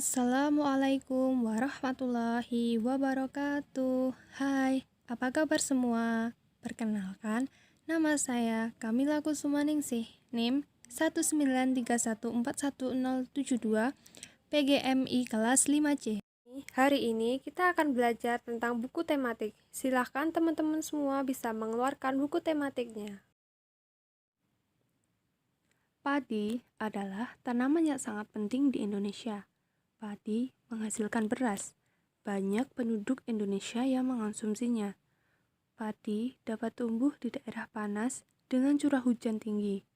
Assalamualaikum warahmatullahi wabarakatuh. Hai, apa kabar semua? Perkenalkan, nama saya Kamila Kusumaningsih, NIM 193141072, PGMI kelas 5C. Hari ini kita akan belajar tentang buku tematik. Silahkan teman-teman semua bisa mengeluarkan buku tematiknya. Padi adalah tanaman yang sangat penting di Indonesia. Padi menghasilkan beras. Banyak penduduk Indonesia yang mengonsumsinya. Padi dapat tumbuh di daerah panas dengan curah hujan tinggi.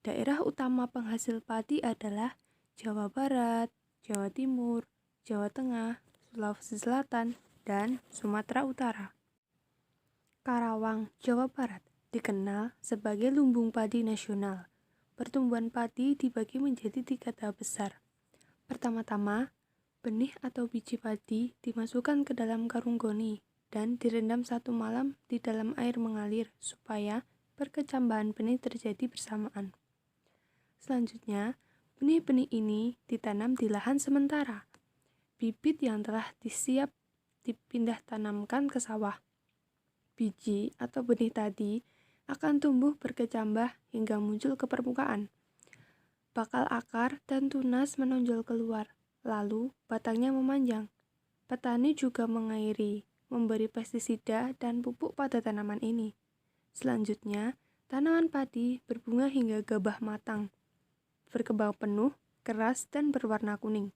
Daerah utama penghasil padi adalah Jawa Barat, Jawa Timur, Jawa Tengah, Sulawesi Selatan, dan Sumatera Utara. Karawang, Jawa Barat dikenal sebagai lumbung padi nasional. Pertumbuhan padi dibagi menjadi 3 tahap besar. Pertama-tama, benih atau biji padi dimasukkan ke dalam karung goni dan direndam 1 malam di dalam air mengalir supaya perkecambahan benih terjadi bersamaan. Selanjutnya, benih-benih ini ditanam di lahan sementara. Bibit yang telah disiap dipindah tanamkan ke sawah. Biji atau benih tadi akan tumbuh berkecambah hingga muncul ke permukaan. Bakal akar dan tunas menonjol keluar, lalu batangnya memanjang. Petani juga mengairi, memberi pestisida dan pupuk pada tanaman ini. Selanjutnya, tanaman padi berbunga hingga gabah matang, berkembang penuh, keras, dan berwarna kuning.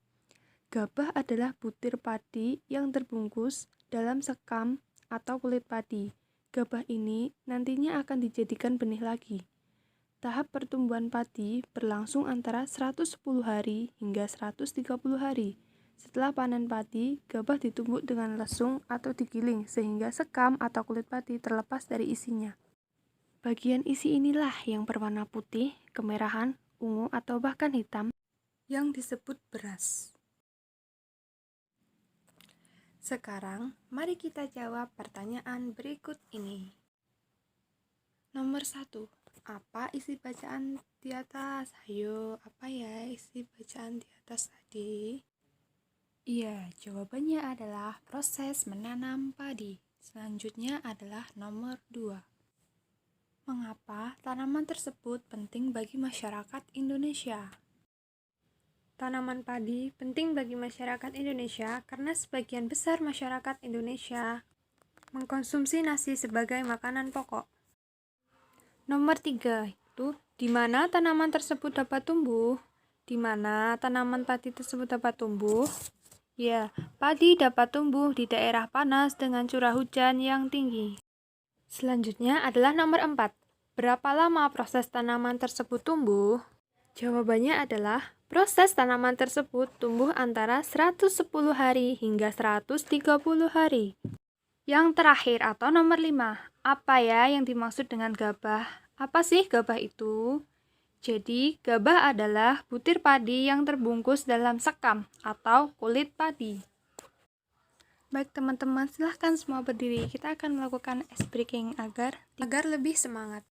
Gabah adalah butir padi yang terbungkus dalam sekam atau kulit padi. Gabah ini nantinya akan dijadikan benih lagi. Tahap pertumbuhan padi berlangsung antara 110 hari hingga 130 hari. Setelah panen padi, gabah ditumbuk dengan lesung atau digiling sehingga sekam atau kulit padi terlepas dari isinya. Bagian isi inilah yang berwarna putih, kemerahan, ungu, atau bahkan hitam yang disebut beras. Sekarang, mari kita jawab pertanyaan berikut ini. Nomor 1. Apa isi bacaan di atas? Ayo, apa ya isi bacaan di atas tadi? Iya, jawabannya adalah proses menanam padi. Selanjutnya adalah nomor 2. Mengapa tanaman tersebut penting bagi masyarakat Indonesia? Tanaman padi penting bagi masyarakat Indonesia karena sebagian besar masyarakat Indonesia mengkonsumsi nasi sebagai makanan pokok. Nomor 3 itu, di mana tanaman tersebut dapat tumbuh? Di mana tanaman padi tersebut dapat tumbuh? Ya, padi dapat tumbuh di daerah panas dengan curah hujan yang tinggi. Selanjutnya adalah nomor 4. Berapa lama proses tanaman tersebut tumbuh? Jawabannya adalah proses tanaman tersebut tumbuh antara 110 hari hingga 130 hari. Yang terakhir atau nomor 5, apa ya yang dimaksud dengan gabah? Apa sih gabah itu? Jadi, gabah adalah butir padi yang terbungkus dalam sekam atau kulit padi. Baik teman-teman, silahkan semua berdiri. Kita akan melakukan ice breaking agar lebih semangat.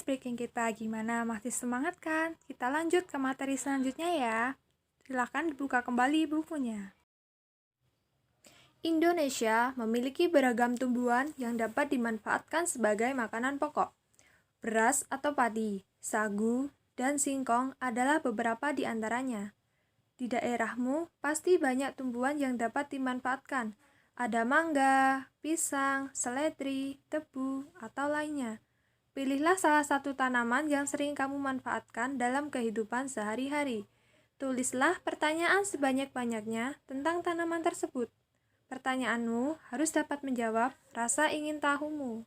breaking kita gimana? Masih semangat kan? Kita lanjut ke materi selanjutnya ya. Silakan dibuka kembali bukunya. Indonesia memiliki beragam tumbuhan yang dapat dimanfaatkan sebagai makanan pokok. Beras atau padi, sagu, dan singkong adalah beberapa di antaranya. Di daerahmu pasti banyak tumbuhan yang dapat dimanfaatkan. Ada mangga, pisang, seledri, tebu, atau lainnya. Pilihlah salah satu tanaman yang sering kamu manfaatkan dalam kehidupan sehari-hari. Tulislah pertanyaan sebanyak-banyaknya tentang tanaman tersebut. Pertanyaanmu harus dapat menjawab rasa ingin tahumu.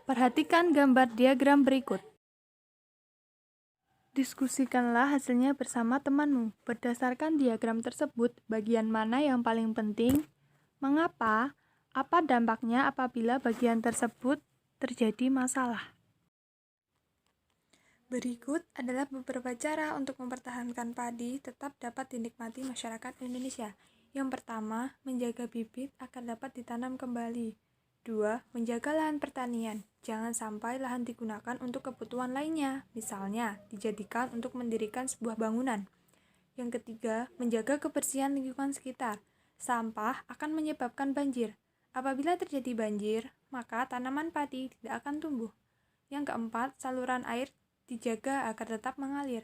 Perhatikan gambar diagram berikut. Diskusikanlah hasilnya bersama temanmu. Berdasarkan diagram tersebut, bagian mana yang paling penting? Mengapa? Apa dampaknya apabila bagian tersebut terjadi masalah? Berikut adalah beberapa cara untuk mempertahankan padi tetap dapat dinikmati masyarakat Indonesia. Yang pertama, menjaga bibit agar dapat ditanam kembali. 2. Menjaga lahan pertanian. Jangan sampai lahan digunakan untuk kebutuhan lainnya, misalnya dijadikan untuk mendirikan sebuah bangunan. Yang ketiga, menjaga kebersihan lingkungan sekitar. Sampah akan menyebabkan banjir. Apabila terjadi banjir, maka tanaman padi tidak akan tumbuh. Yang keempat, saluran air dijaga agar tetap mengalir.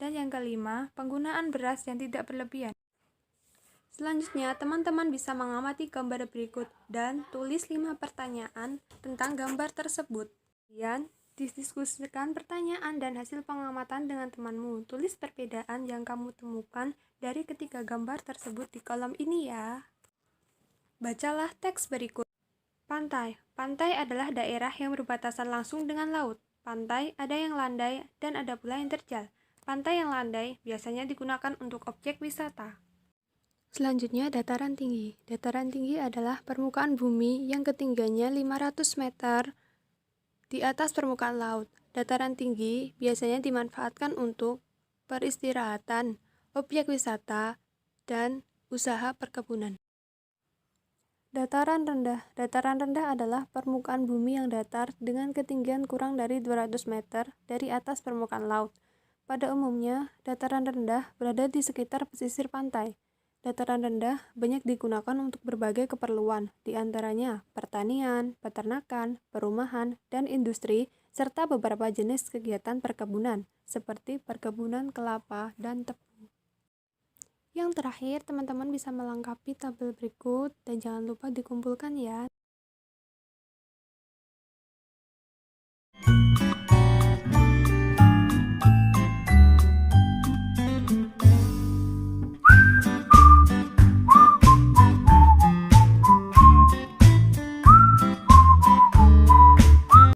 Dan yang kelima, penggunaan beras yang tidak berlebihan. Selanjutnya, teman-teman bisa mengamati gambar berikut dan tulis 5 pertanyaan tentang gambar tersebut. Kemudian, didiskusikan pertanyaan dan hasil pengamatan dengan temanmu. Tulis perbedaan yang kamu temukan dari ketiga gambar tersebut di kolom ini ya. Bacalah teks berikut. Pantai. Pantai adalah daerah yang berbatasan langsung dengan laut. Pantai ada yang landai dan ada pula yang terjal. Pantai yang landai biasanya digunakan untuk objek wisata. Selanjutnya, dataran tinggi. Dataran tinggi adalah permukaan bumi yang ketinggiannya 500 meter di atas permukaan laut. Dataran tinggi biasanya dimanfaatkan untuk peristirahatan, objek wisata, dan usaha perkebunan. Dataran rendah. Dataran rendah adalah permukaan bumi yang datar dengan ketinggian kurang dari 200 meter dari atas permukaan laut. Pada umumnya, dataran rendah berada di sekitar pesisir pantai. Dataran rendah banyak digunakan untuk berbagai keperluan, di antaranya pertanian, peternakan, perumahan, dan industri, serta beberapa jenis kegiatan perkebunan, seperti perkebunan kelapa dan tebu. Yang terakhir, teman-teman bisa melengkapi tabel berikut dan jangan lupa dikumpulkan ya.